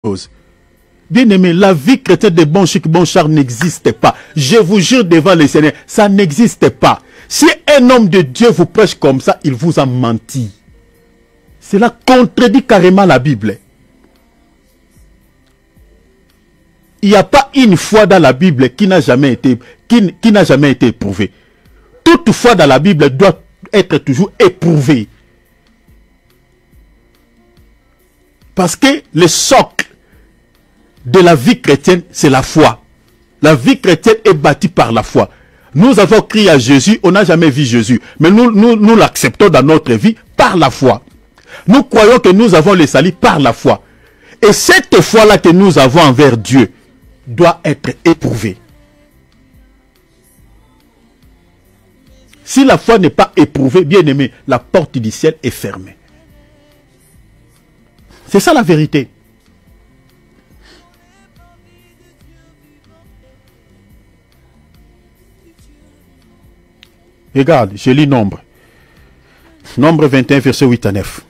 chose. Bien aimé, la vie chrétienne de bon chic, bon char n'existe pas. Je vous jure devant le Seigneur, ça n'existe pas. Si un homme de Dieu vous prêche comme ça, il vous a menti. Cela contredit carrément la Bible. Il n'y a pas une foi dans la Bible qui n'a jamais été éprouvée. Toute foi dans la Bible doit être toujours éprouvée. Parce que le socle de la vie chrétienne, c'est la foi. La vie chrétienne est bâtie par la foi. Nous avons crié à Jésus, on n'a jamais vu Jésus. Mais nous l'acceptons dans notre vie par la foi. Nous croyons que nous avons le salut par la foi. Et cette foi-là que nous avons envers Dieu doit être éprouvée. Si la foi n'est pas éprouvée, bien aimé, la porte du ciel est fermée. C'est ça la vérité. Regarde, je lis Nombre. Nombre 21, verset 8 à 9.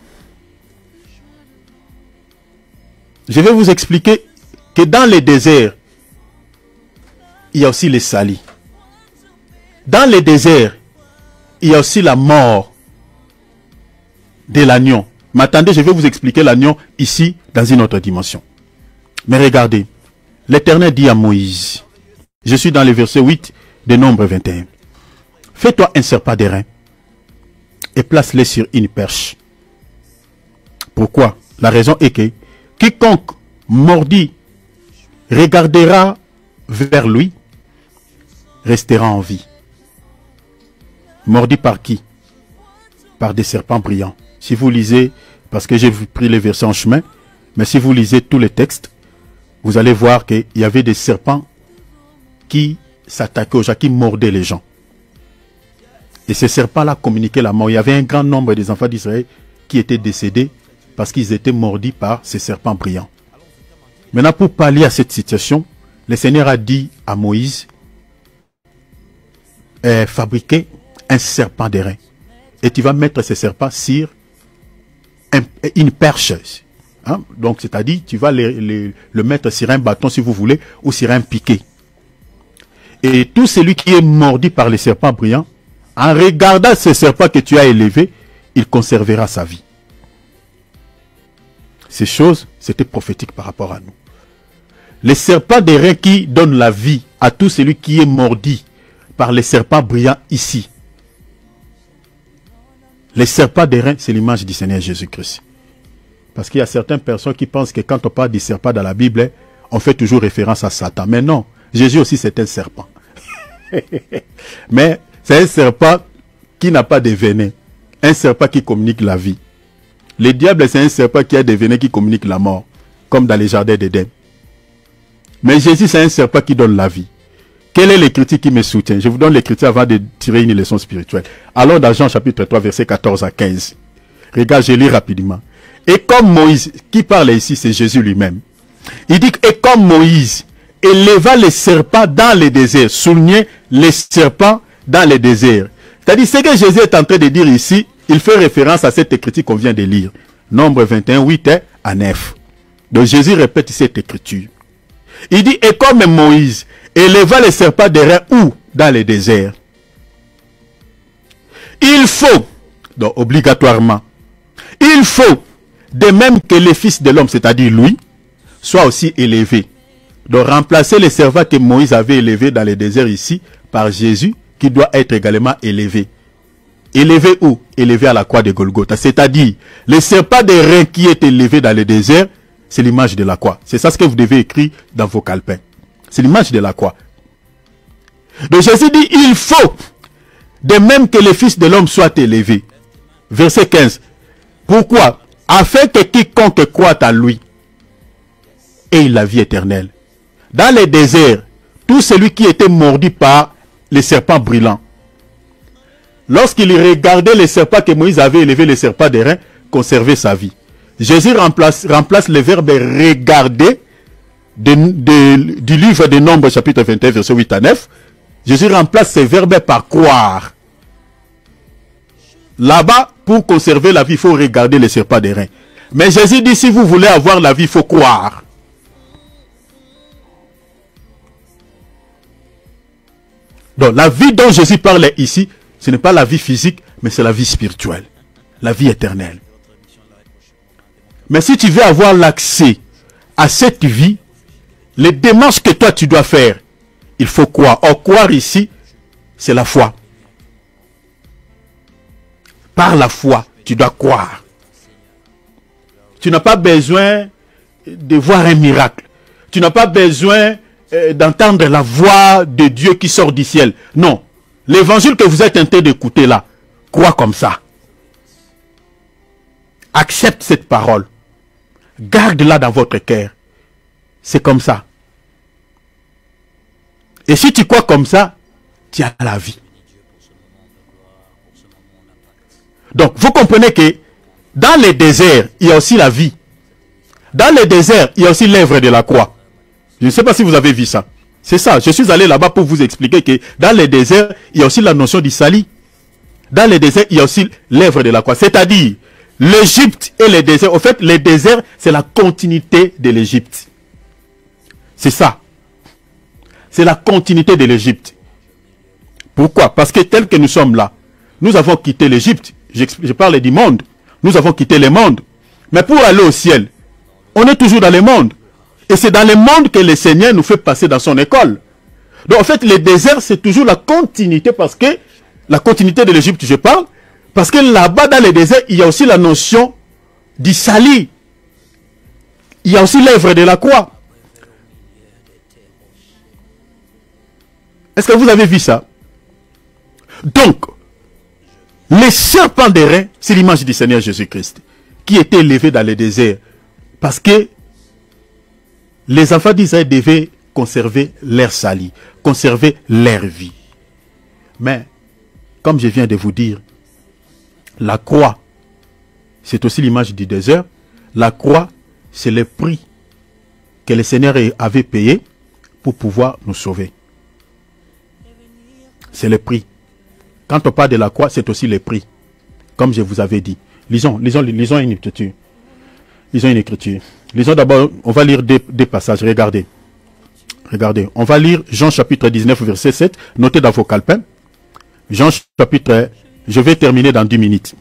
Je vais vous expliquer que dans les déserts, il y a aussi les salis. Dans les déserts, il y a aussi la mort de l'agneau. Mais attendez, je vais vous expliquer l'agneau ici, dans une autre dimension. Mais regardez, l'Éternel dit à Moïse, je suis dans le verset 8 de Nombre 21. Fais-toi un serpent d'airain et place-le sur une perche. Pourquoi? La raison est que quiconque mordit regardera vers lui restera en vie. Mordi par qui? Par des serpents brillants. Si vous lisez, parce que j'ai pris les versets en chemin, mais si vous lisez tous les textes, vous allez voir qu'il y avait des serpents qui s'attaquaient aux gens, qui mordaient les gens. Et ces serpents-là communiquaient la mort. Il y avait un grand nombre des enfants d'Israël qui étaient décédés parce qu'ils étaient mordis par ces serpents brillants. Maintenant, pour pallier à cette situation, le Seigneur a dit à Moïse, fabriquer un serpent d'airain. Et tu vas mettre ce serpent sur une perche. Hein? Donc, c'est-à-dire, tu vas le mettre sur un bâton, si vous voulez, ou sur un piquet. Et tout celui qui est mordi par les serpents brillants, en regardant ce serpent que tu as élevé, il conservera sa vie. Ces choses, c'était prophétique par rapport à nous. Les serpents d'airain qui donnent la vie à tout celui qui est mordi par les serpents brillants ici. Les serpents d'airain, c'est l'image du Seigneur Jésus-Christ. Parce qu'il y a certaines personnes qui pensent que quand on parle des serpents dans la Bible, on fait toujours référence à Satan. Mais non, Jésus aussi c'est un serpent. Mais c'est un serpent qui n'a pas de venin. Un serpent qui communique la vie. Le diable, c'est un serpent qui a des venins qui communiquent la mort. Comme dans les jardins d'Éden. Mais Jésus, c'est un serpent qui donne la vie. Quelle est l'écriture qui me soutient? Je vous donne l'écriture avant de tirer une leçon spirituelle. Alors dans Jean chapitre 3, verset 14 à 15. Regarde, je lis rapidement. Et comme Moïse, qui parle ici, c'est Jésus lui-même. Il dit, et comme Moïse éleva les serpents dans les déserts, soulignez les serpents dans les déserts. C'est-à-dire, ce que Jésus est en train de dire ici, il fait référence à cette écriture qu'on vient de lire. Nombre 21, 8 à 9. Donc Jésus répète cette écriture. Il dit, et comme Moïse éleva les serpents d'airain où? Dans les déserts. Il faut, donc obligatoirement, il faut, de même que les fils de l'homme, c'est-à-dire lui, soit aussi élevé. Donc remplacer les serpents que Moïse avait élevés dans les déserts ici, par Jésus, qui doit être également élevé. Élevé où? Élevé à la croix de Golgotha. C'est-à-dire, les serpents d'airain qui est élevé dans les déserts, c'est l'image de la croix. C'est ça ce que vous devez écrire dans vos calepins. C'est l'image de la croix. Donc Jésus dit, il faut, de même que les fils de l'homme soient élevés. Verset 15. Pourquoi? Afin que quiconque croit à lui ait la vie éternelle. Dans les déserts, tout celui qui était mordu par les serpents brillants, lorsqu'il regardait les serpents que Moïse avait élevés, les serpents d'airain, conservait sa vie. Jésus remplace le verbe regarder du livre de Nombres chapitre 21 verset 8 à 9. Jésus remplace ce verbe par croire. Là-bas, pour conserver la vie, il faut regarder les serpents d'airain. Mais Jésus dit, si vous voulez avoir la vie, il faut croire. Donc la vie dont Jésus parle ici, ce n'est pas la vie physique, mais c'est la vie spirituelle, la vie éternelle. Mais si tu veux avoir l'accès à cette vie, les démarches que toi tu dois faire, il faut croire. Or, croire ici, c'est la foi. Par la foi, tu dois croire. Tu n'as pas besoin de voir un miracle. Tu n'as pas besoin d'entendre la voix de Dieu qui sort du ciel. Non. L'évangile que vous êtes en train d'écouter là, crois comme ça. Accepte cette parole. Garde-la dans votre cœur. C'est comme ça. Et si tu crois comme ça, tu as la vie. Donc, vous comprenez que dans les déserts, il y a aussi la vie. Dans les déserts, il y a aussi l'œuvre de la croix. Je ne sais pas si vous avez vu ça. C'est ça. Je suis allé là-bas pour vous expliquer que dans les déserts, il y a aussi la notion du salut. Dans les déserts, il y a aussi l'œuvre de la croix. C'est-à-dire, l'Égypte et les déserts. En fait, les déserts, c'est la continuité de l'Égypte. C'est ça. C'est la continuité de l'Égypte. Pourquoi? Parce que tel que nous sommes là, nous avons quitté l'Égypte. Je parle du monde. Nous avons quitté le monde. Mais pour aller au ciel, on est toujours dans le monde. Et c'est dans le monde que le Seigneur nous fait passer dans son école. Donc en fait, le désert, c'est toujours la continuité parce que, la continuité de l'Égypte, je parle, parce que là-bas, dans le désert, il y a aussi la notion du salut. Il y a aussi l'œuvre de la croix. Est-ce que vous avez vu ça? Donc, les serpents d'airain, c'est l'image du Seigneur Jésus-Christ, qui était élevé dans le désert. Parce que les enfants d'Israël devaient conserver leur salut, conserver leur vie. Mais, comme je viens de vous dire, la croix, c'est aussi l'image du désert. La croix, c'est le prix que le Seigneur avait payé pour pouvoir nous sauver. C'est le prix. Quand on parle de la croix, c'est aussi le prix. Comme je vous avais dit. Lisons une écriture. Lisons une écriture. Lisons d'abord, on va lire des passages. Regardez. Regardez. On va lire Jean chapitre 19, verset 7. Notez dans vos calepins. Jean chapitre, je vais terminer dans 10 minutes.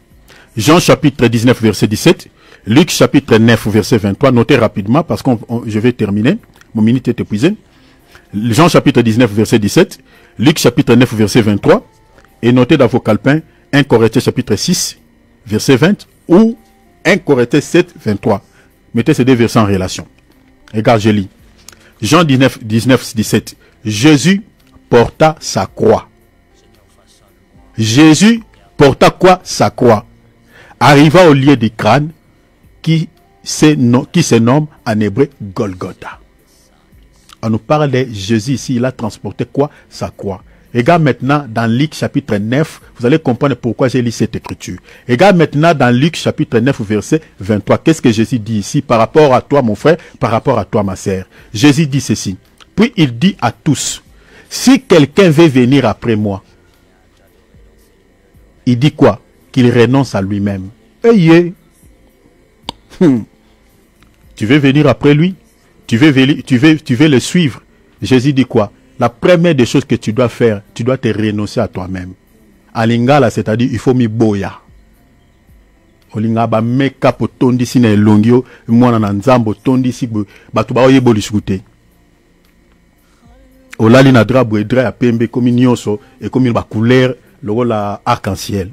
Jean chapitre 19, verset 17. Luc chapitre 9, verset 23. Notez rapidement parce que je vais terminer. Mon minute est épuisée. Jean chapitre 19, verset 17. Luc chapitre 9, verset 23. Et notez dans vos calepins 1 Corinthiens chapitre 6, verset 20 ou 1 Corinthiens 7, 23. Mettez ces deux versets en relation. Regarde, je lis. Jean 19, 17. Jésus porta sa croix. Jésus porta quoi? Sa croix. Arriva au lieu du crâne qui se nomme en hébreu Golgotha. On nous parle de Jésus ici, il a transporté quoi? Sa croix. Regarde maintenant dans Luc chapitre 9, vous allez comprendre pourquoi j'ai lu cette écriture. Regarde maintenant dans Luc chapitre 9, verset 23. Qu'est-ce que Jésus dit ici par rapport à toi, mon frère, par rapport à toi, ma sœur? Jésus dit ceci. Puis il dit à tous, si quelqu'un veut venir après moi, il dit quoi? Qu'il renonce à lui-même. Tu veux venir après lui? Tu veux le suivre? Jésus dit quoi? La première des choses que tu dois faire, tu dois te renoncer à toi-même. En lingala, c'est-à-dire, il faut mi boya. Olinga ba meka po tondi si na elongio, mwana na nzambo tondi si batu ba oye bolisukuté. Olali na drap boedra ya pembe comme nyonso et comme ba couleur le la arc-en-ciel.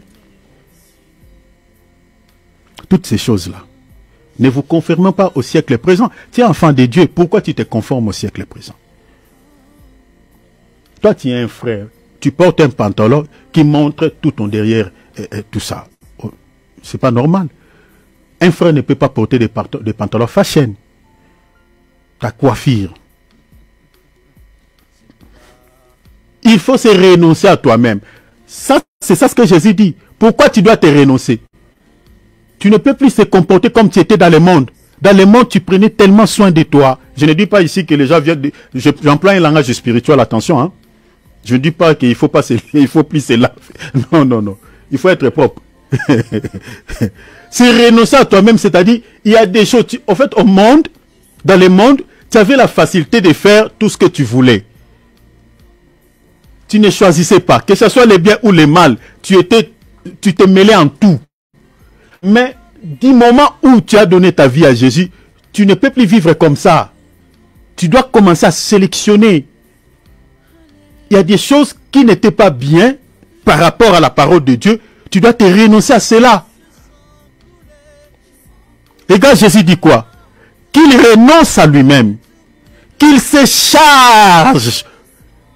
Toutes ces choses-là. Ne vous conformez pas au siècle présent. Tu es enfant de Dieu, pourquoi tu te conformes au siècle présent? Toi, tu es un frère, tu portes un pantalon qui montre tout ton derrière et tout ça. C'est pas normal. Un frère ne peut pas porter des pantalons fashion. Ta coiffure. Il faut se renoncer à toi-même. Ça, c'est ça ce que Jésus dit. Pourquoi tu dois te renoncer? Tu ne peux plus te comporter comme tu étais dans le monde. Dans le monde, tu prenais tellement soin de toi. Je ne dis pas ici que les gens viennent de... J'emploie un langage spirituel, attention. Hein. Je ne dis pas qu'il faut pas il faut plus se laver. Non, non, non. Il faut être propre. C'est renoncer à toi-même, c'est-à-dire, il y a des choses... En fait, au monde, dans le monde, tu avais la facilité de faire tout ce que tu voulais. Tu ne choisissais pas. Que ce soit les biens ou les mal, tu te mêlais en tout. Mais du moment où tu as donné ta vie à Jésus, tu ne peux plus vivre comme ça. Tu dois commencer à sélectionner. Il y a des choses qui n'étaient pas bien par rapport à la parole de Dieu. Tu dois te renoncer à cela. Et quand Jésus dit quoi? Qu'il renonce à lui-même. Qu'il se charge.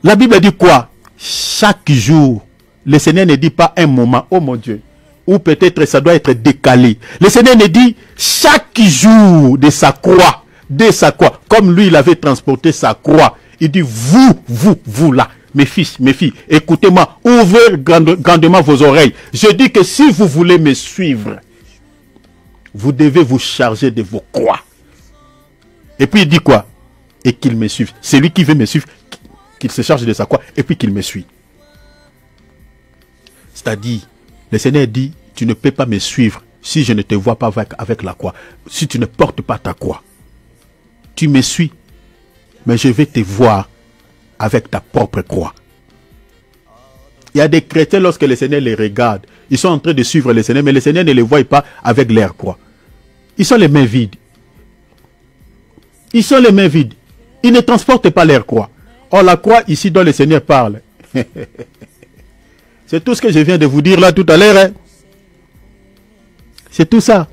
La Bible dit quoi? Chaque jour. Le Seigneur ne dit pas un moment. Oh mon Dieu. Ou peut-être ça doit être décalé. Le Seigneur ne dit chaque jour de sa croix. De sa croix. Comme lui, il avait transporté sa croix. Il dit vous là. Mes fils, mes filles, écoutez-moi. Ouvrez grandement vos oreilles. Je dis que si vous voulez me suivre, vous devez vous charger de vos croix. Et puis il dit quoi? Et qu'il me suive. C'est lui qui veut me suivre, qu'il se charge de sa croix, et puis qu'il me suit. C'est-à-dire, le Seigneur dit, tu ne peux pas me suivre si je ne te vois pas avec la croix. Si tu ne portes pas ta croix. Tu me suis, mais je vais te voir avec ta propre croix. Il y a des chrétiens, lorsque le Seigneur les regarde, ils sont en train de suivre le Seigneur, mais le Seigneur ne les voit pas avec leur croix. Ils sont les mains vides. Ils sont les mains vides. Ils ne transportent pas leur croix. Or, la croix ici dont le Seigneur parle, c'est tout ce que je viens de vous dire là tout à l'heure. Hein? C'est tout ça.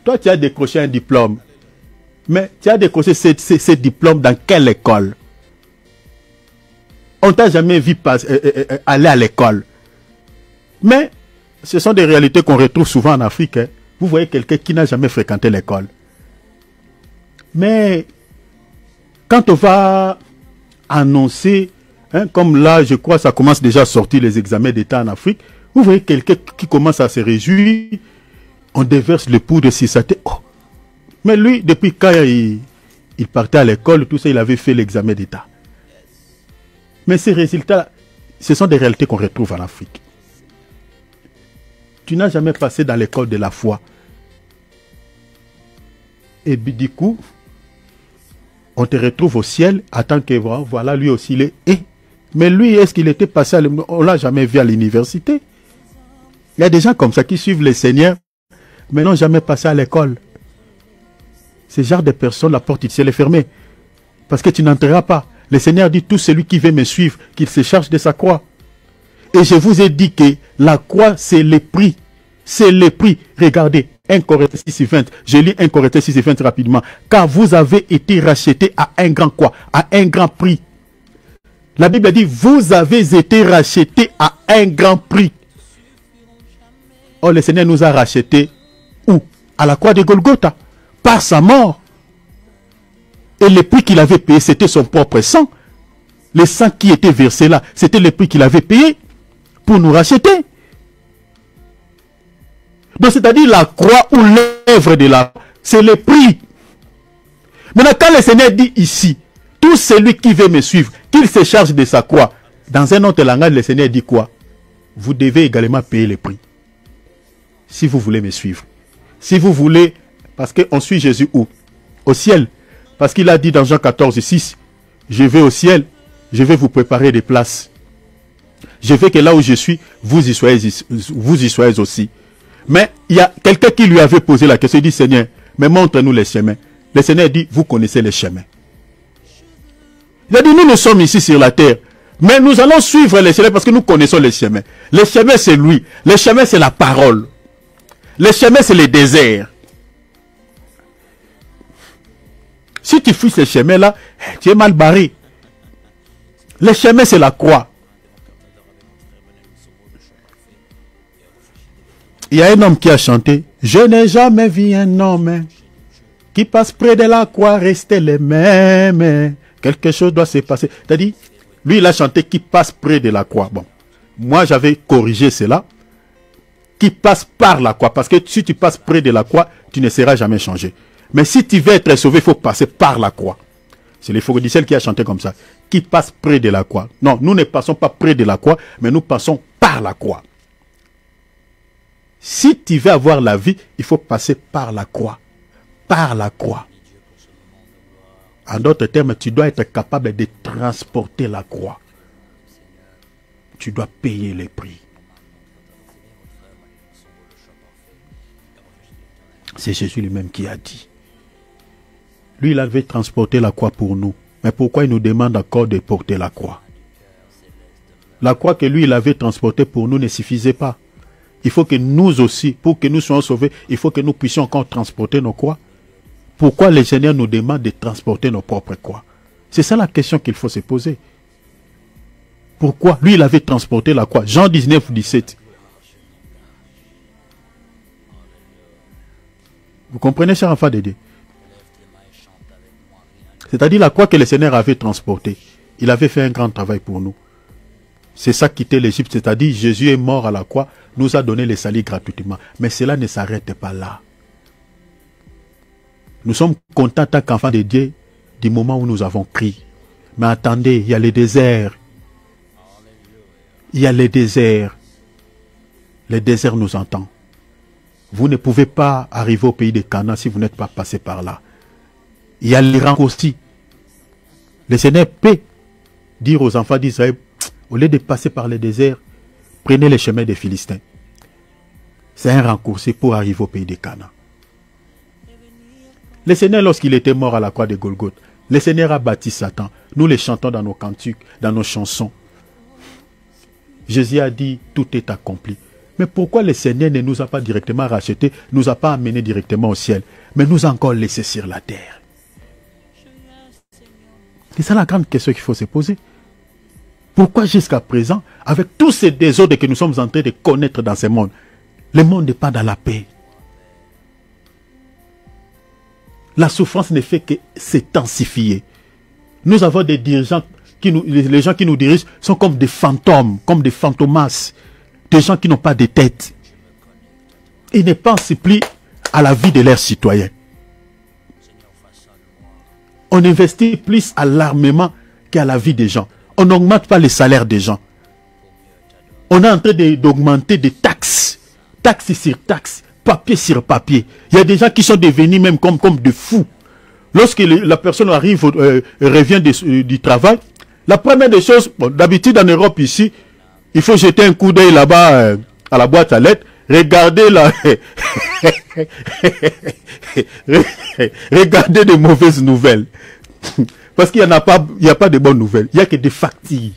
Toi, tu as décroché un diplôme. Mais tu as décroché ce diplôme dans quelle école? On t'a jamais vu aller à l'école. Mais ce sont des réalités qu'on retrouve souvent en Afrique. Hein. Vous voyez quelqu'un qui n'a jamais fréquenté l'école. Mais quand on va annoncer, hein, comme là, je crois, ça commence déjà à sortir les examens d'État en Afrique, vous voyez quelqu'un qui commence à se réjouir, on déverse le poudre sur sa tête. Oh. Mais lui, depuis quand il partait à l'école, tout ça, il avait fait l'examen d'État. Mais ces résultats, ce sont des réalités qu'on retrouve en Afrique. Tu n'as jamais passé dans l'école de la foi. Et du coup, on te retrouve au ciel, en tant que voilà, lui aussi, il est. Mais lui, est-ce qu'il était passé on ne l'a jamais vu à l'université? Il y a des gens comme ça qui suivent le Seigneur, mais n'ont jamais passé à l'école. Ce genre de personnes, la porte du ciel est fermée. Parce que tu n'entreras pas. Le Seigneur dit, tout celui qui veut me suivre, qu'il se charge de sa croix. Et je vous ai dit que la croix, c'est le prix. C'est le prix. Regardez, 1 Corinthiens 6:20. Je lis 1 Corinthiens 6:20 rapidement. Car vous avez été rachetés à un grand quoi? À un grand prix. La Bible dit, vous avez été rachetés à un grand prix. Oh, le Seigneur nous a rachetés où? À la croix de Golgotha. Par sa mort. Et le prix qu'il avait payé, c'était son propre sang. Le sang qui était versé là, c'était le prix qu'il avait payé pour nous racheter. Donc c'est-à-dire la croix ou l'œuvre de la croix, c'est le prix. Maintenant quand le Seigneur dit ici, tout celui qui veut me suivre, qu'il se charge de sa croix, dans un autre langage, le Seigneur dit quoi? Vous devez également payer le prix. Si vous voulez me suivre. Si vous voulez, parce qu'on suit Jésus où? Au ciel. Parce qu'il a dit dans Jean 14:6, je vais au ciel, je vais vous préparer des places. Je veux que là où je suis, vous y soyez aussi. Mais il y a quelqu'un qui lui avait posé la question, il dit, Seigneur, mais montre-nous les chemins. Le Seigneur dit, vous connaissez les chemins. Il a dit, nous sommes ici sur la terre, mais nous allons suivre les chemins parce que nous connaissons les chemins. Les chemins, c'est lui. Les chemins, c'est la parole. Les chemins, c'est le désert. Si tu fuis ces chemins-là, tu es mal barré. Les chemins, c'est la croix. Il y a un homme qui a chanté. Je n'ai jamais vu un homme qui passe près de la croix rester le même. Quelque chose doit se passer. C'est-à-dire, lui, il a chanté qui passe près de la croix. Bon, moi, j'avais corrigé cela. Qui passe par la croix. Parce que si tu passes près de la croix, tu ne seras jamais changé. Mais si tu veux être sauvé, il faut passer par la croix. C'est les Fogodicel qui a chanté comme ça. Qui passe près de la croix. Non, nous ne passons pas près de la croix, mais nous passons par la croix. Si tu veux avoir la vie, il faut passer par la croix. Par la croix. En d'autres termes, tu dois être capable de transporter la croix. Tu dois payer les prix. C'est Jésus lui-même qui a dit. Lui, il avait transporté la croix pour nous. Mais pourquoi il nous demande encore de porter la croix? La croix que lui, il avait transportée pour nous ne suffisait pas. Il faut que nous aussi, pour que nous soyons sauvés, il faut que nous puissions encore transporter nos croix. Pourquoi le Seigneur nous demande de transporter nos propres croix? C'est ça la question qu'il faut se poser. Pourquoi? Lui, il avait transporté la croix. Jean 19, 17. Vous comprenez, cher enfant de Dieu? C'est-à-dire la croix que le Seigneur avait transportée. Il avait fait un grand travail pour nous. C'est ça quitter l'Égypte, c'est-à-dire Jésus est mort à la croix, nous a donné le salut gratuitement. Mais cela ne s'arrête pas là. Nous sommes contents tant qu'enfants de Dieu du moment où nous avons crié. Mais attendez, il y a le désert. Il y a le désert. Le désert nous entend. Vous ne pouvez pas arriver au pays de Canaan si vous n'êtes pas passé par là. Il y a l'Iran aussi. Le Seigneur peut dire aux enfants d'Israël, au lieu de passer par le désert, prenez le chemin des Philistins. C'est un raccourci pour arriver au pays de Canaan. Le Seigneur, lorsqu'il était mort à la croix de Golgothe, le Seigneur a bâti Satan. Nous les chantons dans nos cantiques, dans nos chansons. Jésus a dit, tout est accompli. Mais pourquoi le Seigneur ne nous a pas directement rachetés, ne nous a pas amenés directement au ciel, mais nous a encore laissés sur la terre? C'est ça la grande question qu'il faut se poser. Pourquoi jusqu'à présent, avec tous ces désordres que nous sommes en train de connaître dans ce monde, le monde n'est pas dans la paix? La souffrance ne fait que s'intensifier. Nous avons des dirigeants, les gens qui nous dirigent sont comme des fantômes, comme des fantomas, des gens qui n'ont pas de tête. Ils ne pensent plus à la vie de leurs citoyens. On investit plus à l'armement qu'à la vie des gens. On n'augmente pas les salaires des gens. On est en train d'augmenter des taxes. Taxes sur taxes. Papier sur papier. Il y a des gens qui sont devenus même comme des fous. Lorsque la personne arrive, revient du travail, la première des choses, bon, d'habitude en Europe ici, il faut jeter un coup d'œil là-bas à la boîte à lettres. Regardez là. Regardez des mauvaises nouvelles. Parce qu'il n'y a pas de bonnes nouvelles. Il n'y a que des factures.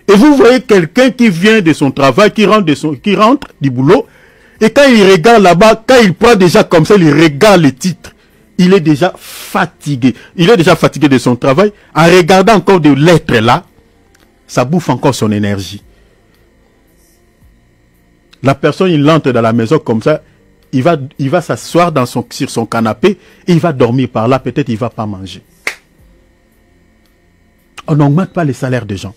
Et vous voyez quelqu'un qui vient de son travail, qui rentre du boulot, et quand il regarde là-bas, quand il prend déjà comme ça, il regarde les titres, il est déjà fatigué. Il est déjà fatigué de son travail. En regardant encore des lettres là, ça bouffe encore son énergie. La personne, il entre dans la maison comme ça, il va s'asseoir sur son canapé, et il va dormir par là, peut-être il ne va pas manger. On n'augmente pas les salaires des gens.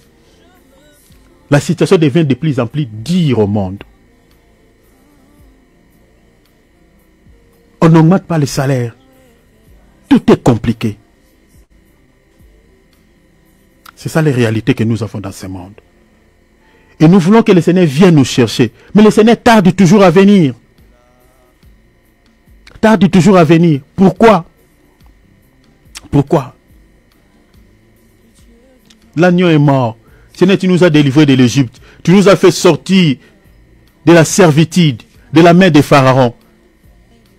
La situation devient de plus en plus dure au monde. On n'augmente pas les salaires. Tout est compliqué. C'est ça les réalités que nous avons dans ce monde. Et nous voulons que le Seigneur vienne nous chercher. Mais le Seigneur tarde toujours à venir. Tarde toujours à venir. Pourquoi? Pourquoi? L'agneau est mort. Seigneur, tu nous as délivrés de l'Égypte. Tu nous as fait sortir de la servitude, de la main des pharaons.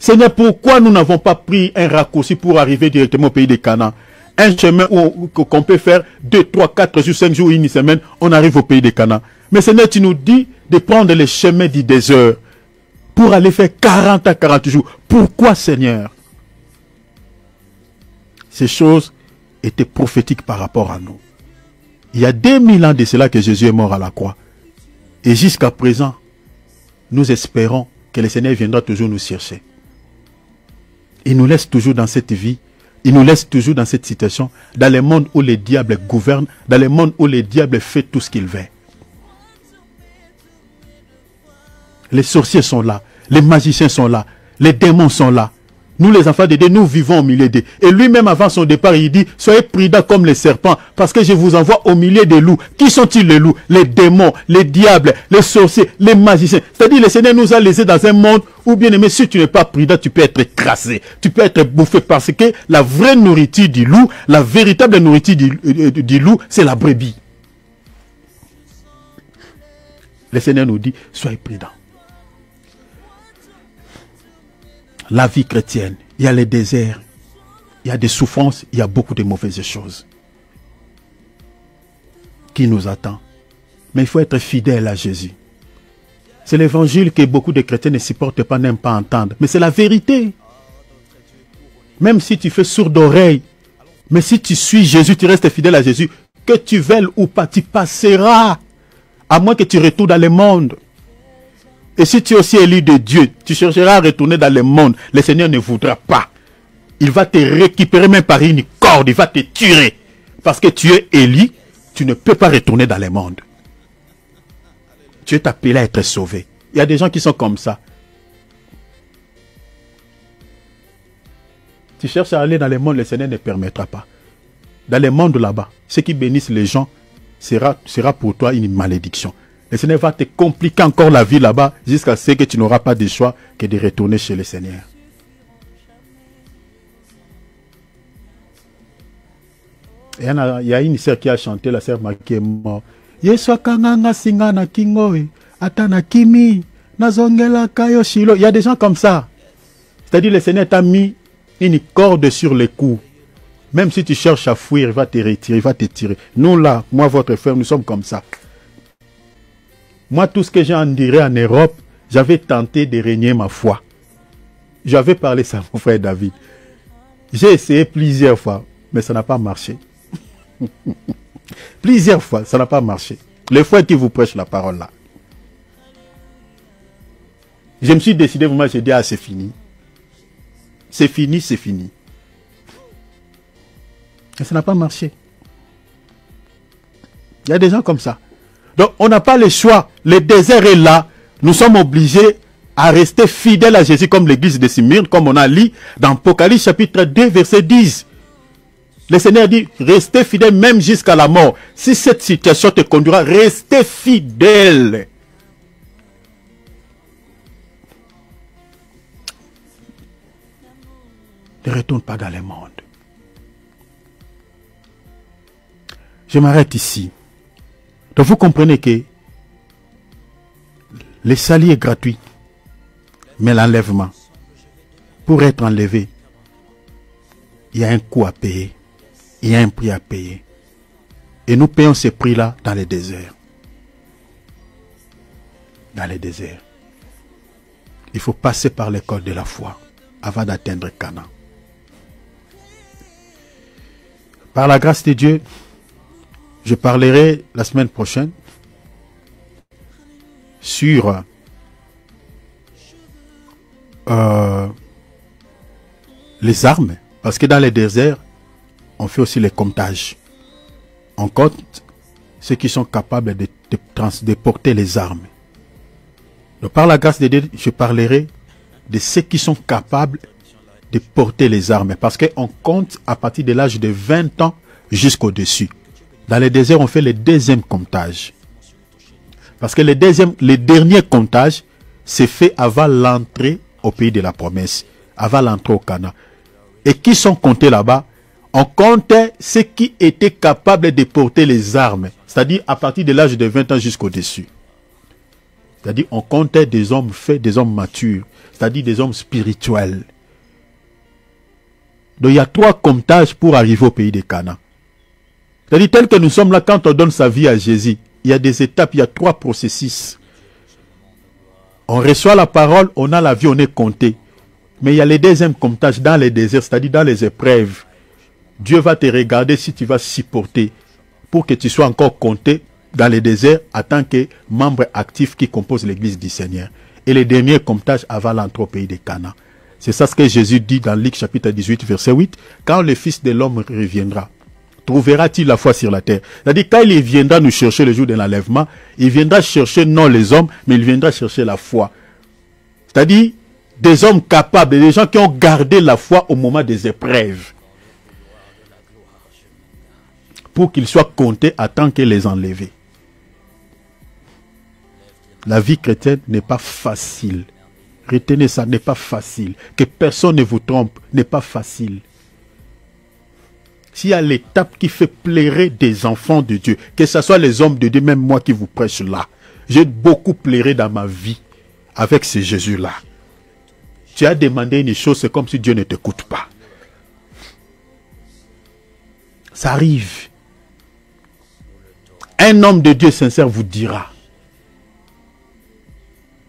Seigneur, pourquoi nous n'avons pas pris un raccourci pour arriver directement au pays de Canaan? Un chemin qu'on peut faire 2, 3, 4 jours, 5 jours, une semaine, on arrive au pays de Canaan. Mais Seigneur, tu nous dis de prendre les chemins du désert pour aller faire 40 à 40 jours. Pourquoi, Seigneur? Ces choses étaient prophétiques par rapport à nous. Il y a 2000 ans de cela que Jésus est mort à la croix. Et jusqu'à présent, nous espérons que le Seigneur viendra toujours nous chercher. Il nous laisse toujours dans cette vie. Il nous laisse toujours dans cette situation. Dans le monde où les diables gouvernent. Dans le monde où les diables font tout ce qu'ils veulent. Les sorciers sont là. Les magiciens sont là. Les démons sont là. Nous, les enfants de Dieu, nous vivons au milieu d'eux. Et lui-même, avant son départ, il dit, soyez prudents comme les serpents, parce que je vous envoie au milieu des loups. Qui sont-ils les loups? Les démons, les diables, les sorciers, les magiciens. C'est-à-dire, le Seigneur nous a laissés dans un monde où, bien aimé, si tu n'es pas prudent, tu peux être écrasé. Tu peux être bouffé, parce que la vraie nourriture du loup, la véritable nourriture du loup, c'est la brebis. Le Seigneur nous dit, soyez prudents. La vie chrétienne, il y a les déserts, il y a des souffrances, il y a beaucoup de mauvaises choses qui nous attendent. Mais il faut être fidèle à Jésus. C'est l'évangile que beaucoup de chrétiens ne supportent pas, n'aiment pas entendre. Mais c'est la vérité. Même si tu fais sourd d'oreille, mais si tu suis Jésus, tu restes fidèle à Jésus, que tu veuilles ou pas, tu passeras. À moins que tu retournes dans le monde. Et si tu es aussi élu de Dieu, tu chercheras à retourner dans le monde. Le Seigneur ne voudra pas. Il va te récupérer même par une corde. Il va te tuer. Parce que tu es élu, tu ne peux pas retourner dans le monde. Tu es appelé à être sauvé. Il y a des gens qui sont comme ça. Tu cherches à aller dans le monde, le Seigneur ne permettra pas. Dans le monde là-bas, ceux qui bénissent les gens, sera pour toi une malédiction. Le Seigneur va te compliquer encore la vie là-bas jusqu'à ce que tu n'auras pas de choix que de retourner chez le Seigneur. Et il y a une sœur qui a chanté, la sœur Maki est morte. Yeswakanganga singana kingoe, atana kimi, nazongela kayo shilo. Il y a des gens comme ça. C'est-à-dire le Seigneur t'a mis une corde sur le cou. Même si tu cherches à fuir, il va te retirer, il va te tirer. Nous là, moi, votre frère, nous sommes comme ça. Moi, tout ce que j'ai enduré en Europe, j'avais tenté de régner ma foi. J'avais parlé ça à mon frère David. J'ai essayé plusieurs fois, mais ça n'a pas marché. Plusieurs fois, ça n'a pas marché. Les frères qui vous prêchent la parole là. Je me suis décidé, moi, j'ai dit, ah, c'est fini. C'est fini, c'est fini. Et ça n'a pas marché. Il y a des gens comme ça. Donc, on n'a pas le choix. Le désert est là. Nous sommes obligés à rester fidèles à Jésus comme l'église de Smyrne, comme on a lu dans Apocalypse chapitre 2, verset 10. Le Seigneur dit, restez fidèles même jusqu'à la mort. Si cette situation te conduira, restez fidèles. Ne retourne pas dans le monde. Je m'arrête ici. Donc vous comprenez que le salut est gratuit. Mais l'enlèvement, pour être enlevé, il y a un coût à payer. Il y a un prix à payer. Et nous payons ce prix-là dans les déserts. Dans les déserts. Il faut passer par l'école de la foi avant d'atteindre Canaan. Par la grâce de Dieu, je parlerai la semaine prochaine sur les armes. Parce que dans les déserts, on fait aussi les comptages. On compte ceux qui sont capables de porter les armes. Donc par la grâce de Dieu, je parlerai de ceux qui sont capables de porter les armes. Parce qu'on compte à partir de l'âge de 20 ans jusqu'au-dessus. Dans les déserts, on fait le deuxième comptage. Parce que le dernier comptage, c'est fait avant l'entrée au pays de la promesse. Avant l'entrée au Canaan. Et qui sont comptés là-bas? On comptait ceux qui étaient capables de porter les armes. C'est-à-dire à partir de l'âge de 20 ans jusqu'au-dessus. C'est-à-dire on comptait des hommes faits, des hommes matures. C'est-à-dire des hommes spirituels. Donc il y a 3 comptages pour arriver au pays de Canaan. C'est-à-dire tel que nous sommes là, quand on donne sa vie à Jésus, il y a des étapes, il y a 3 processus. On reçoit la parole, on a la vie, on est compté. Mais il y a le deuxième comptage dans les déserts, c'est-à-dire dans les épreuves. Dieu va te regarder si tu vas supporter pour que tu sois encore compté dans les déserts en tant que membre actif qui compose l'église du Seigneur. Et le dernier comptage avant l'entrée au pays de Canaan. C'est ça ce que Jésus dit dans Luc chapitre 18, verset 8. Quand le Fils de l'homme reviendra, trouvera-t-il la foi sur la terre? C'est-à-dire quand il viendra nous chercher le jour de l'enlèvement, il viendra chercher non les hommes, mais il viendra chercher la foi. C'est-à-dire, des hommes capables, des gens qui ont gardé la foi au moment des épreuves, pour qu'ils soient comptés à tant que les enlevés. La vie chrétienne n'est pas facile. Retenez ça, n'est pas facile. Que personne ne vous trompe, n'est pas facile. S'il y a l'étape qui fait pleurer des enfants de Dieu, que ce soit les hommes de Dieu, même moi qui vous prêche là, j'ai beaucoup pleuré dans ma vie avec ce Jésus-là. Tu as demandé une chose, c'est comme si Dieu ne t'écoute pas. Ça arrive. Un homme de Dieu sincère vous dira.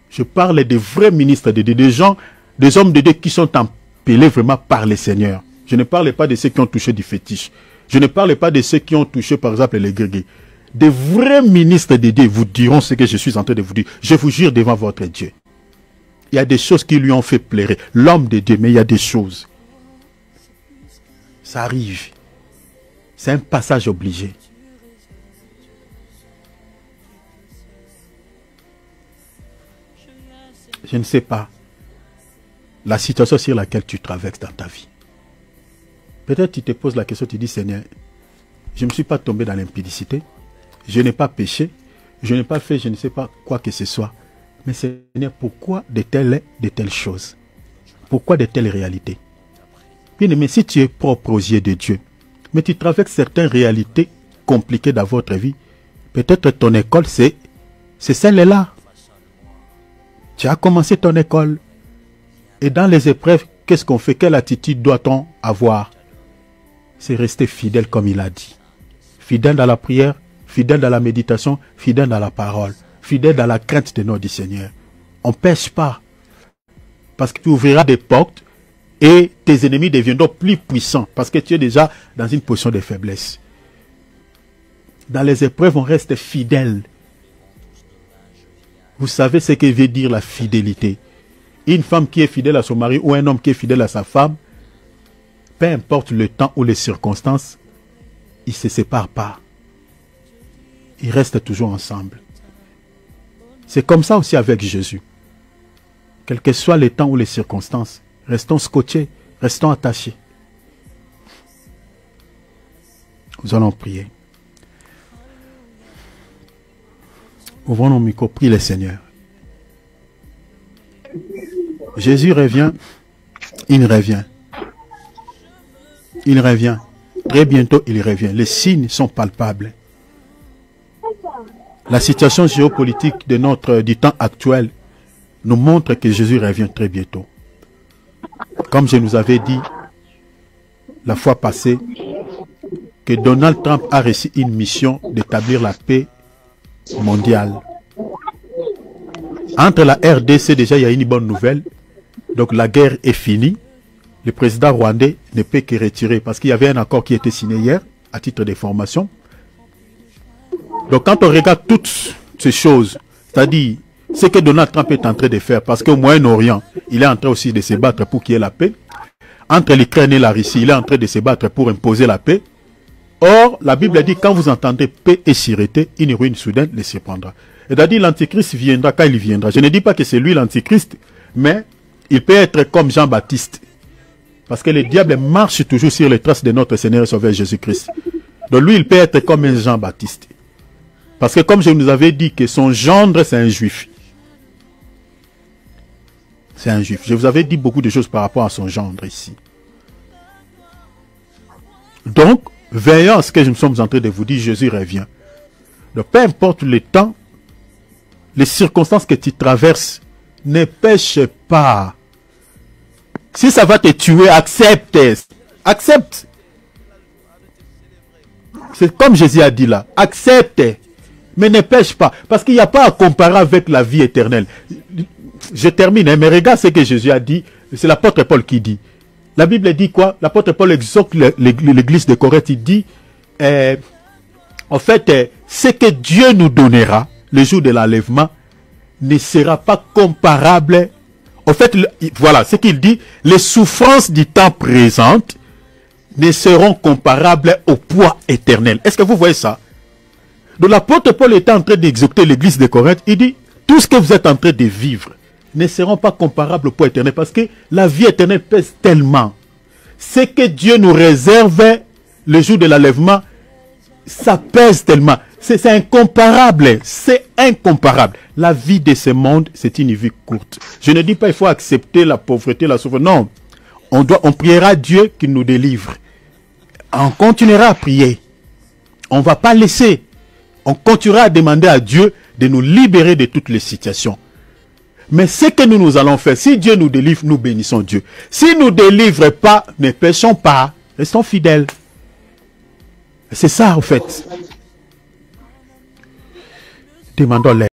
Je parle des vrais ministres de Dieu, des gens, des hommes de Dieu qui sont appelés vraiment par le Seigneur. Je ne parle pas de ceux qui ont touché du fétiche. Je ne parle pas de ceux qui ont touché, par exemple, les grégués. Des vrais ministres de Dieu vous diront ce que je suis en train de vous dire. Je vous jure devant votre Dieu. Il y a des choses qui lui ont fait pleurer. L'homme de Dieu, mais il y a des choses. Ça arrive. C'est un passage obligé. Je ne sais pas la situation sur laquelle tu traverses dans ta vie. Peut-être tu te poses la question, tu dis, Seigneur, je ne me suis pas tombé dans l'impudicité, je n'ai pas péché, je n'ai pas fait je ne sais pas quoi que ce soit. Mais Seigneur, pourquoi de telles choses? Pourquoi de telles réalités? Bien aimé, si tu es propre aux yeux de Dieu, mais tu traverses certaines réalités compliquées dans votre vie, peut-être ton école, c'est celle-là. Tu as commencé ton école. Et dans les épreuves, qu'est-ce qu'on fait? Quelle attitude doit-on avoir? C'est rester fidèle comme il a dit. Fidèle dans la prière, fidèle dans la méditation, fidèle dans la parole, fidèle dans la crainte de notre Seigneur. On ne pêche pas. Parce que tu ouvriras des portes et tes ennemis deviendront plus puissants. Parce que tu es déjà dans une position de faiblesse. Dans les épreuves, on reste fidèle. Vous savez ce que veut dire la fidélité. Une femme qui est fidèle à son mari ou un homme qui est fidèle à sa femme, peu importe le temps ou les circonstances, ils ne se séparent pas. Ils restent toujours ensemble. C'est comme ça aussi avec Jésus. Quel que soit le temps ou les circonstances, restons scotchés, restons attachés. Nous allons prier. Ouvrons nos micros, prie le Seigneur. Jésus revient, il revient. Il revient. Très bientôt, il revient. Les signes sont palpables. La situation géopolitique du temps actuel nous montre que Jésus revient très bientôt. Comme je nous avais dit la fois passée, que Donald Trump a reçu une mission d'établir la paix mondiale. Entre la RDC, déjà, il y a une bonne nouvelle. Donc, la guerre est finie. Le président rwandais ne peut que retirer parce qu'il y avait un accord qui était signé hier, à titre d'information. Donc, quand on regarde toutes ces choses, c'est-à-dire ce que Donald Trump est en train de faire, parce qu'au Moyen-Orient, il est en train aussi de se battre pour qu'il y ait la paix. Entre l'Ukraine et la Russie, il est en train de se battre pour imposer la paix. Or, la Bible dit, quand vous entendez paix et sûreté, une ruine soudaine les surprendra. C'est-à-dire, l'Antichrist viendra quand il viendra. Je ne dis pas que c'est lui l'Antichrist, mais il peut être comme Jean-Baptiste. Parce que le diable marche toujours sur les traces de notre Seigneur et Sauveur Jésus-Christ. Donc lui, il peut être comme un Jean-Baptiste. Parce que comme je nous avais dit que son gendre, c'est un juif. C'est un juif. Je vous avais dit beaucoup de choses par rapport à son gendre ici. Donc, veillons à ce que nous sommes en train de vous dire, Jésus revient. Donc, peu importe le temps, les circonstances que tu traverses, ne pêche pas. Si ça va te tuer, accepte. Accepte. C'est comme Jésus a dit là. Accepte. Mais ne pêche pas. Parce qu'il n'y a pas à comparer avec la vie éternelle. Je termine, hein, mais regarde ce que Jésus a dit. C'est l'apôtre Paul qui dit. La Bible dit quoi? L'apôtre Paul exhorte l'église de Corinthe. Il dit, en fait, ce que Dieu nous donnera le jour de l'enlèvement ne sera pas comparable. En fait, voilà ce qu'il dit. Les souffrances du temps présent ne seront comparables au poids éternel. Est-ce que vous voyez ça? Donc l'apôtre Paul est en train d'exhorter l'église de Corinthe. Il dit, tout ce que vous êtes en train de vivre, ne seront pas comparables au poids éternel parce que la vie éternelle pèse tellement. Ce que Dieu nous réserve le jour de l'enlèvement, ça pèse tellement. C'est incomparable. C'est incomparable. La vie de ce monde, c'est une vie courte. Je ne dis pas qu'il faut accepter la pauvreté, la souffrance. Non. On priera Dieu qu'il nous délivre. On continuera à prier. On ne va pas laisser. On continuera à demander à Dieu de nous libérer de toutes les situations. Mais ce que nous allons faire, si Dieu nous délivre, nous bénissons Dieu. S'il ne nous délivre pas, ne péchons pas. Restons fidèles. C'est ça, en fait. Demandons l'aide.